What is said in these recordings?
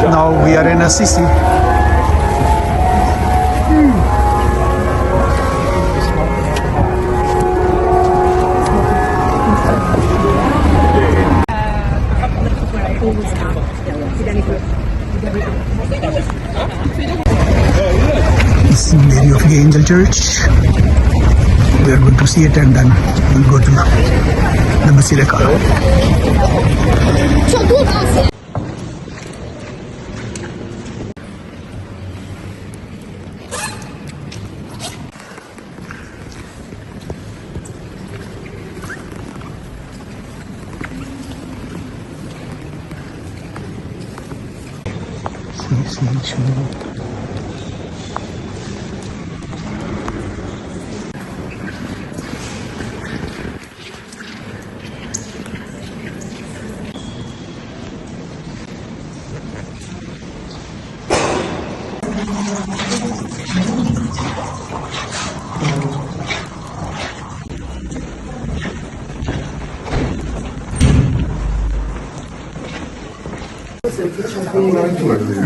Now we are in Assisi. This is Mary of the Angel Church. We are going to see it and then we'll go to the Basilica.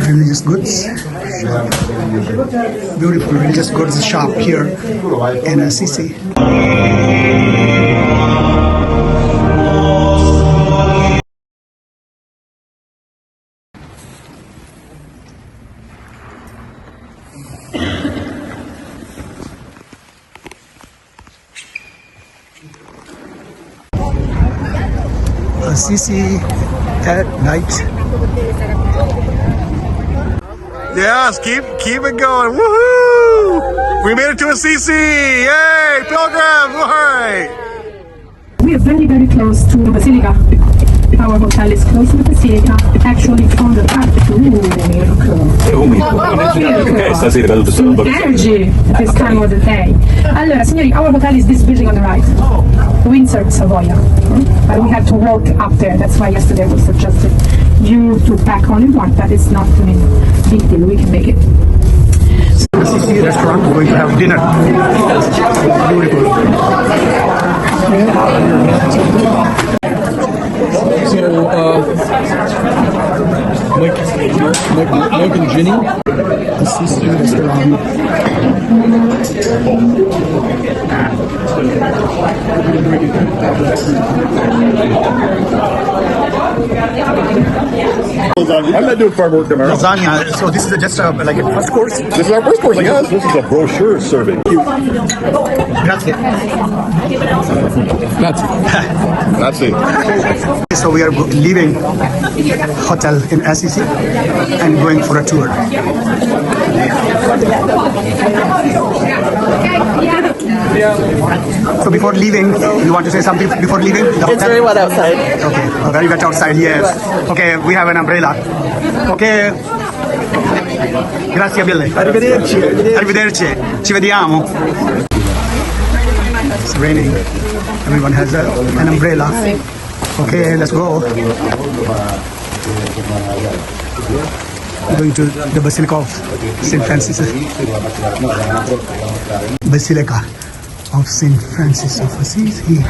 Religious goods. Beautiful religious goods shop here in Assisi. Assisi at night. Yes, keep it going. Woohoo! We made it to Assisi! Yay! Pilgrims! Right. We are very, very close to the Basilica. Our hotel is close to the Basilica, actually from the back. Energy at this time of the day. Allora, signori, our hotel is this building on the right. Windsor Savoia. But we have to walk up there. That's why yesterday was suggested you to pack only one. That is not, big deal. We can make it. Assisi restaurant, we're going to have dinner. Beautiful. Mike and Ginny. Assisi restaurant. I'm not doing farm work tomorrow. Lasagna. So this is just like a first course. This is our first course, yes. This is a brochure serving. Grazie. That's it. So we are leaving hotel in Assisi and going for a tour. So before leaving, you want to say something before leaving the hotel? It's very wet outside. Okay, oh, very wet outside, yes. Okay, we have an umbrella. Okay. Grazie mille. Arrivederci. Arrivederci. Ci vediamo. It's raining. Everyone has an umbrella. Okay, let's go. Going to the Basilica of St. Francis. Basilica of St. Francis of Assisi.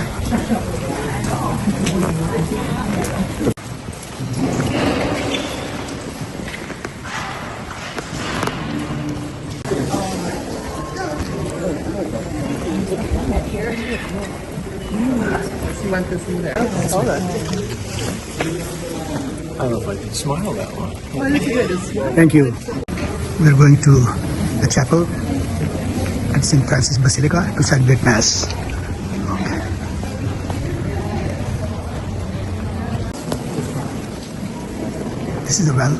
I don't know if I can smile that one. Thank you. We're going to the chapel at St. Francis Basilica to celebrate Mass. Okay. This is the well.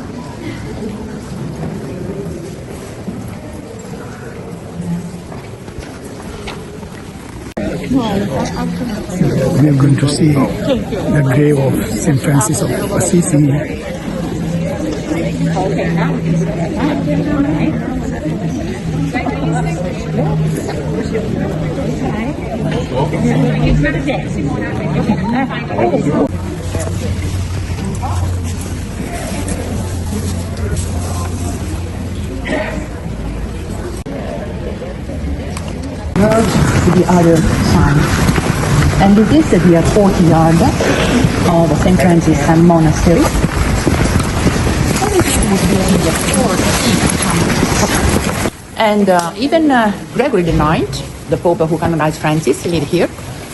We are going to see the grave of St. Francis of Assisi. To the other side. And this is the courtyard of St. Francis Monastery. And even Gregory IX, the Pope who canonized Francis, lived here.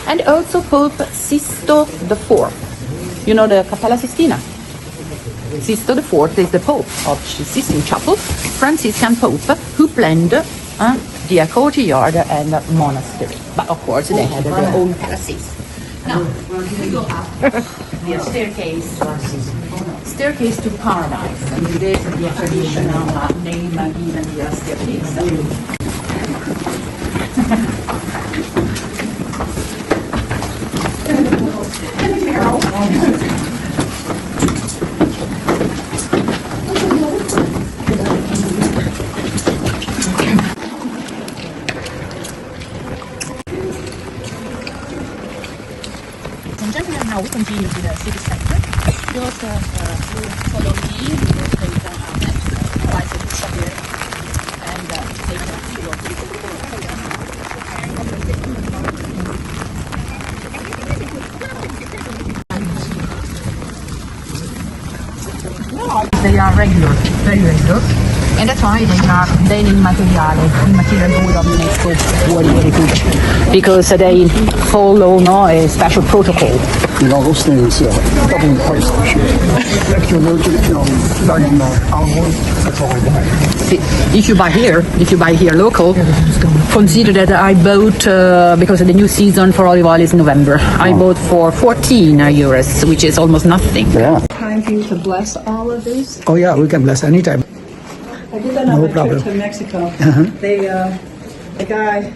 And also Pope Sisto IV. You know the Cappella Sistina? Sisto IV is the Pope of Sistine Chapel, Franciscan Pope, who planned the courtyard and monastery. But of course they had their own palaces. Now, we go up the staircase to paradise. And this is the traditional name given the staircase. Now we continue to the city center. Just follow me, take a bicycle here, and take a few They are regular, very regular. And that's why they are then in material good of UNESCO World Heritage, because they follow a special protocol. You know, those things double in price this year. If you're allergic, starting olive, that's all I buy. If you buy here local, consider that I bought, because the new season for olive oil is in November, I bought for 14 euros, which is almost nothing. Yeah. Time for you to bless all of these. Oh yeah, we can bless anytime. I did that on No my problem. trip to Mexico. The guy,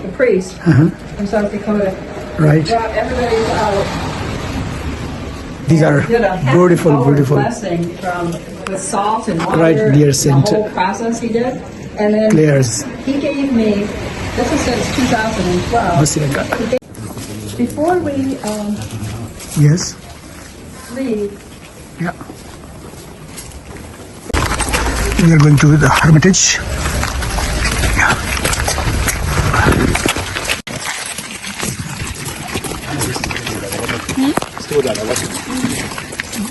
the priest from South Dakota, Right. brought everybody out. These are Did a beautiful, half-hour beautiful. blessing with salt and water. Right, dear and Saint. the whole process he did, and then Players. he gave me. This is since 2012. Basilica. Before we Yes. leave, Yeah. We are going to the Hermitage.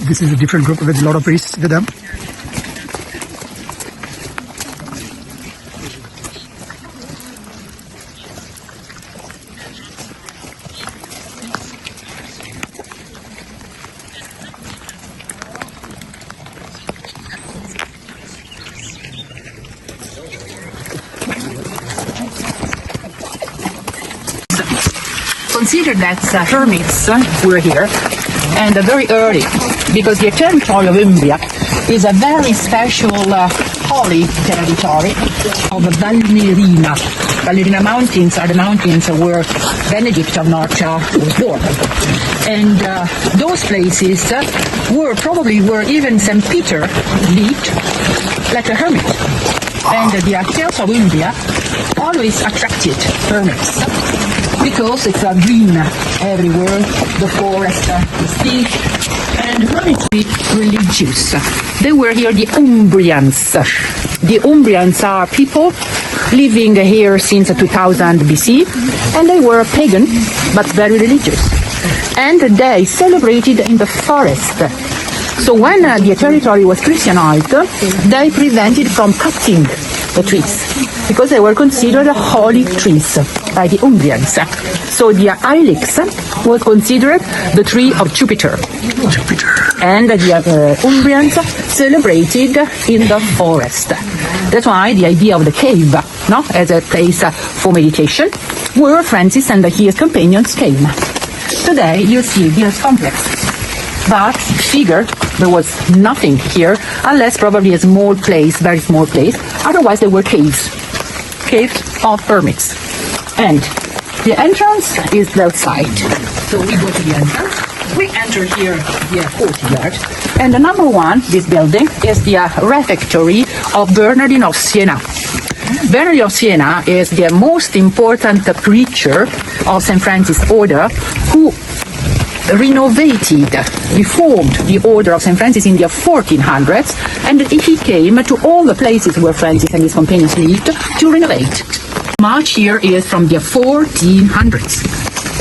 This is a different group with a lot of priests with them. Consider that hermits were here, and very early, because the territory of Umbria is a very special holy territory of Valnerina. Valnerina Mountains are the mountains where Benedict of Norcia was born. And those places were probably where even St. Peter lived like a hermit. And the tales of Umbria always attracted hermits, because it's green everywhere, the forest is thick, and hermits were religious. They were here the Umbrians. The Umbrians are people living here since 2000 BC, and they were pagan, but very religious. And they celebrated in the forest. So when the territory was Christianized, they prevented from cutting the trees, because they were considered holy trees by the Umbrians. So the ilex was considered the tree of Jupiter. And the Umbrians celebrated in the forest. That's why the idea of the cave, as a place for meditation, where Francis and his companions came. Today you see this complex, but figure there was nothing here, unless probably a small place, very small place. Otherwise there were caves of hermits. And the entrance is outside. So we go to the entrance. We enter here the courtyard. And the number one, this building, is the refectory of Bernardine of Siena. Bernardine of Siena is the most important preacher of St. Francis Order, who reformed the order of St. Francis in the 1400s, and he came to all the places where Francis and his companions lived to renovate. Much here is from the 1400s.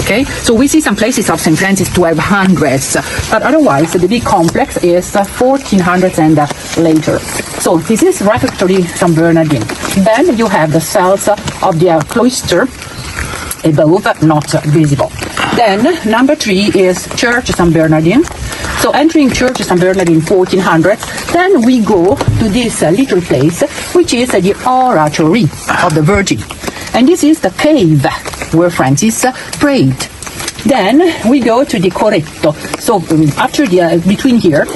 Okay, so we see some places of St. Francis 1200s, but otherwise the big complex is 1400s and later. So this is refectory St. Bernardine. Then you have the cells of the cloister above, not visible. Then number 3 is Church St. Bernardine. So entering Church St. Bernardine 1400s, then we go to this little place, which is the Oratory of the Virgin. And this is the cave where Francis prayed. Then we go to the Corretto. So after between here,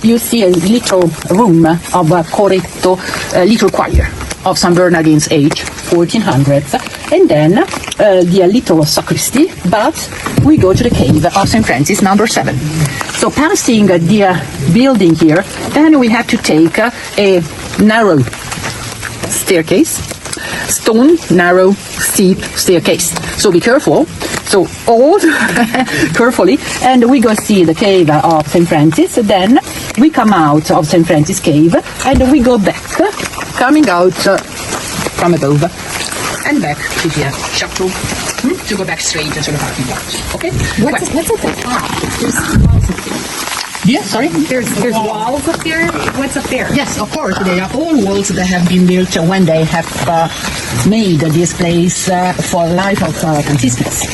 you see a little room of a Corretto, little choir of St. Bernardine's age, 1400s. And then the little sacristy, but we go to the cave of St. Francis, number 7. So passing the building here, then we have to take a narrow staircase, stone, narrow, steep staircase. So be careful. So all carefully, and we go see the cave of St. Francis. Then we come out of St. Francis cave, and we go back, coming out from above, and back to the chateau to go back straight to the parking lot. Okay. What's at the top? There's walls up there. Yeah, sorry. There's walls up there. What's up there? Yes, of course. They are all walls that have been built when they have made this place for life of Franciscans.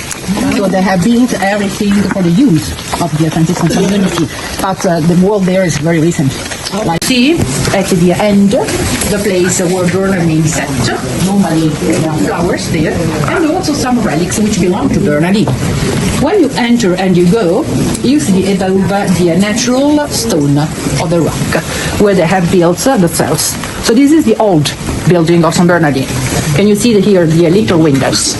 So they have built everything for the use of the Franciscan community. But the wall there is very recent. Like see at the end, the place where Bernardine sat. Normally there are flowers there, and also some relics which belong to Bernardine. When you enter and you go, you see above the natural stone of the rock where they have built the cells. So this is the old building of St. Bernardine. Can you see here the little windows?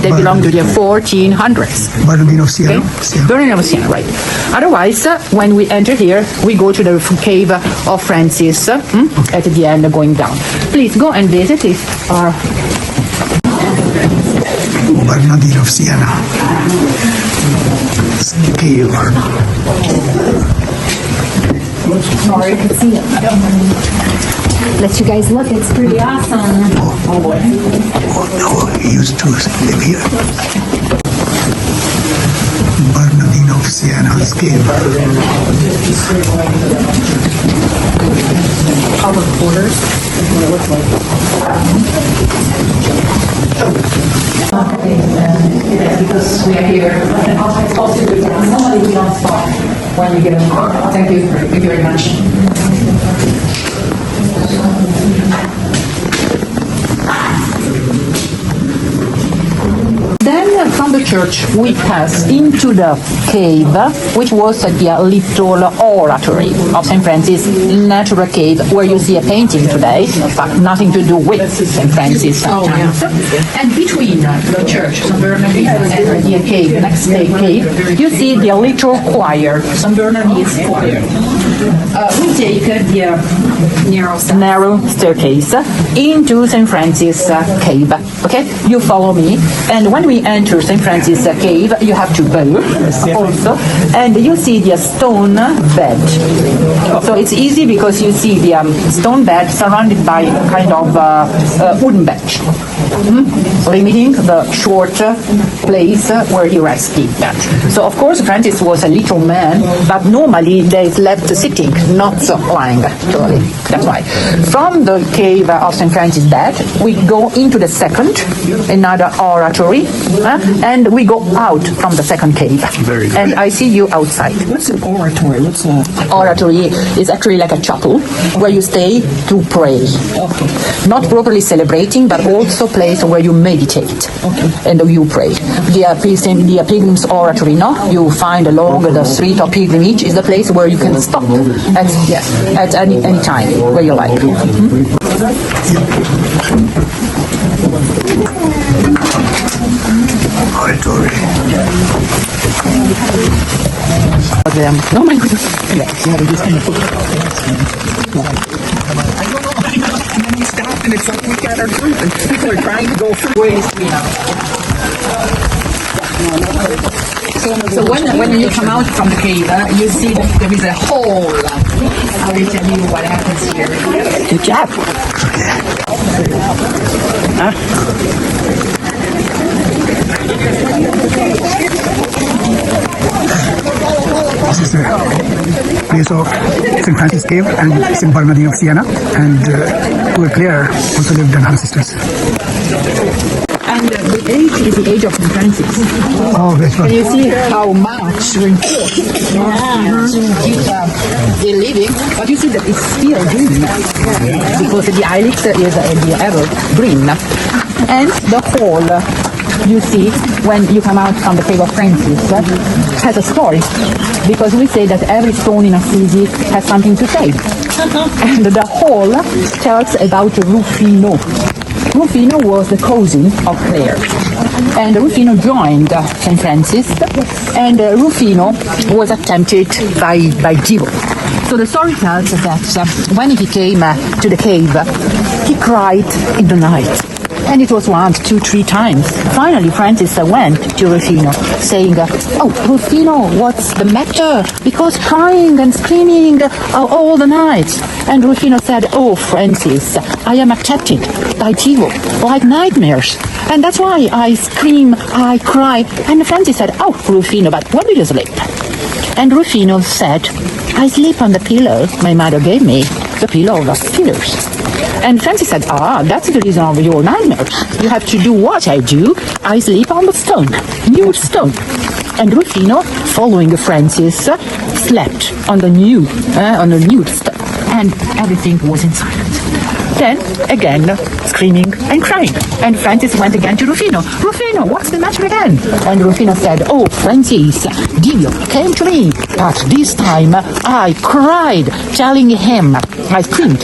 They belong to the 1400s. Bernardine of Siena. Okay? Bernardine of Siena, right. Otherwise, when we enter here, we go to the cave of Francis at the end going down. Please go and visit if Bernardine of Siena. Cave. Sorry, I can see it. Let you guys look. It's pretty awesome. Oh no, he used to live here. Bernardine of Siena's cave. outer quarters is what it looks like. Because we are here, it's also good. Normally we don't stop when you get a car. Thank you very much. Then from the church we pass into the cave, which was the little oratory of St. Francis, natural cave, where you see a painting today, but nothing to do with St. Francis. And between the church, St. Bernardine, and the cave, the next cave, you see the little choir, St. Bernardine's choir. We take the narrow staircase into St. Francis cave. Okay, you follow me, and when we enter St. Francis cave, you have to bow also, and you see the stone bed. So it's easy because you see the stone bed surrounded by kind of wooden bench, limiting the short place where he rested. So of course Francis was a little man, but normally they slept sitting, not lying. Actually, that's why. From the cave of St. Francis bed, we go into the second, another oratory, and we go out from the second cave. Very good. And I see you outside. What's an oratory? What's a... Oratory is actually like a chapel where you stay to pray. Okay. Not properly celebrating, but also place where you meditate and you pray. The pilgrims oratory, no? You find along the street of pilgrimage is the place where you can stop at any time where you like. Oratory. Oh my goodness. And then we stop and it's like we got our group and people are trying to go through ways. So when you come out from the cave, you see that there is a hole. I will tell you what happens here. Good job. This is the place of St. Francis Cave and St. Bernardine of Siena, and poor Clare also lived and her sisters. And the age is the age of St. Francis. Oh, that's Can right. you see how much reinforced to keep the living? But you see that it's still green because the ilex is the evergreen. And the hall, you see, when you come out from the Cave of Francis, has a story, because we say that every stone in Assisi has something to say. And the hall tells about Rufino. Rufino was the cousin of Clare, and Rufino joined St. Francis, and Rufino was attempted by devil. So the story tells that when he came to the cave, he cried in the night. And it was 1, 2, 3 times. Finally, Francis went to Rufino, saying, "Oh, Rufino, what's the matter? Because crying and screaming all the night." And Rufino said, "Oh, Francis, I am attacked by devil, like nightmares. And that's why I scream, I cry." And Francis said, "Oh, Rufino, but when do you sleep?" And Rufino said, "I sleep on the pillow my mother gave me, the pillow of pillars." And Francis said, "That's the reason of your nightmares. You have to do what I do. I sleep on the stone, nude stone." And Rufino, following Francis, slept on the nude stone, and everything was in silence. Then, again, screaming and crying. And Francis went again to Rufino. "Rufino, what's the matter again?" And Rufino said, "Oh, Francis, devil came to me, but this time I cried, I screamed,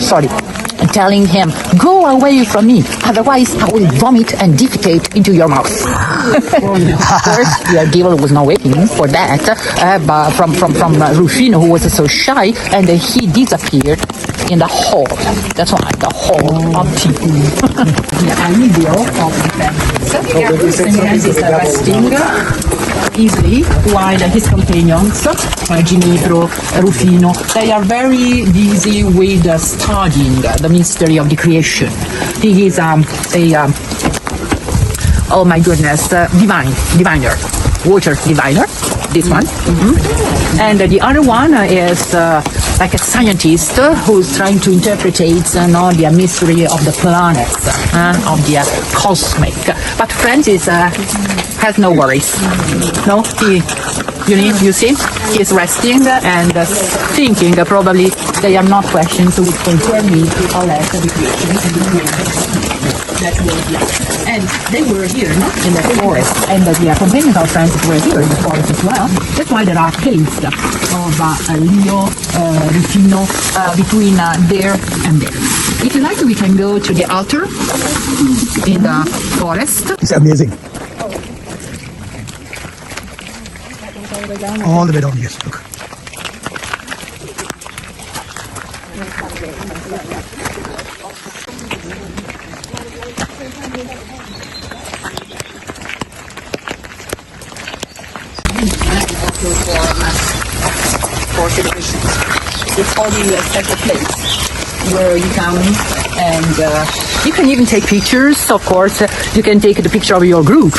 telling him, 'Go away from me, otherwise I will vomit and defecate into your mouth.'" Of course, the devil was not waiting for that, but from Rufino, who was so shy, and he disappeared in the hall. That's why, the hall of people. The idea of the St. Francis resting easily, while his companions, Ginevro, Rufino, they are very busy with studying the mystery of the creation. He is oh my goodness, diviner, water diviner, this one. And the other one is like a scientist who's trying to interpret the mystery of the planets, of the cosmic. But Francis has no worries. No, you see, he's resting and thinking. Probably they are not questions which concern me or less the creation and the creation. That was and they were here, no? In the forest, and the companions of Francis were here in the forest as well. That's why there are caves of Leo, Rufino, between there and there. If you like, we can go to the altar in the forest. It's amazing. All the way down, yes, look. For celebration. It's only a special place where you come and you can even take pictures. Of course, you can take the picture of your group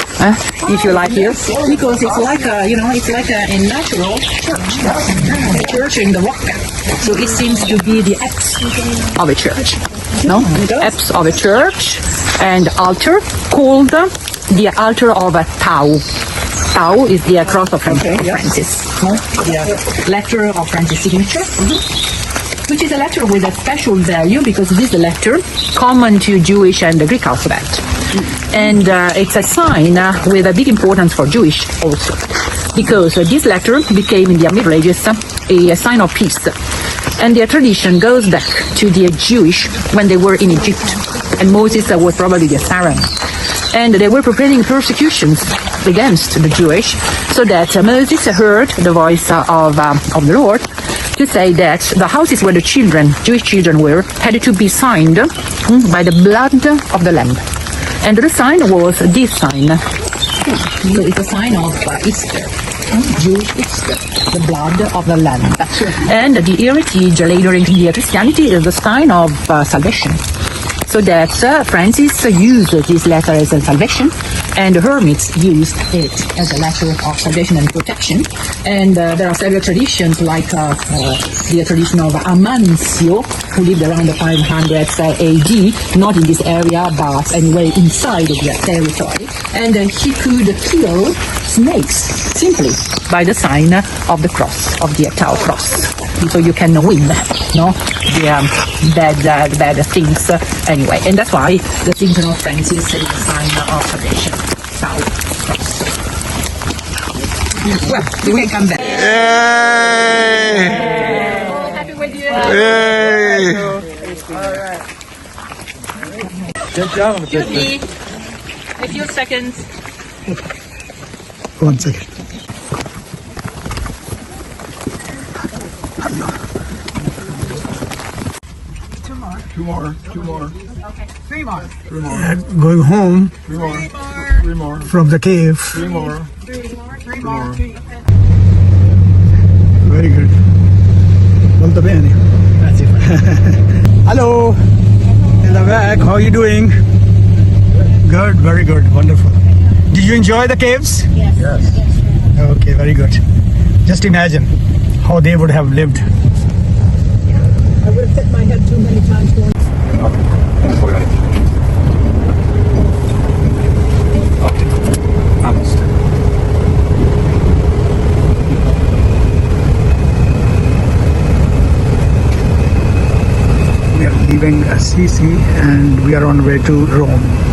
if you like here, because it's like a natural church, a church in the rock. So it seems to be the apse of a church, no? Apse of a church, and altar called the altar of a Tau. Tau is the cross of Francis, no? The letter of Francis' signature. Which is a letter with a special value because this is a letter common to Jewish and the Greek alphabet. And it's a sign with a big importance for Jewish also, because this letter became in the Middle Ages a sign of peace. And their tradition goes back to the Jewish when they were in Egypt, and Moses was probably the Pharaoh. And they were preparing persecutions against the Jewish, so that Moses heard the voice of the Lord to say that the houses where the Jewish children were, had to be signed by the blood of the Lamb. And the sign was this sign. So it's a sign of Easter, Jewish Easter, the blood of the Lamb. And the heritage later in the Christianity is the sign of salvation. So that Francis used this letter as a salvation, and the hermits used it as a letter of salvation and protection. And there are several traditions, like the tradition of Amancio, who lived around the 500s AD, not in this area, but anyway inside their territory. And he could kill snakes simply by the sign of the cross, of the Tau cross. So you can win, no, the bad things anyway. And that's why the Saint of Francis is a sign of salvation. Tau cross. Well, you will come back. Happy with you. Good job. Jubilee. A few seconds. 1 second. Two more. Okay, 3 more. Going home Three more. from the cave. Three more. Very good. Molto bene. Hello. In the back, how are you doing? Good, very good, wonderful. Did you enjoy the caves? Yes. Okay, very good. Just imagine how they would have lived. I would have hit my head too many times going. We are leaving Assisi and we are on way to Rome.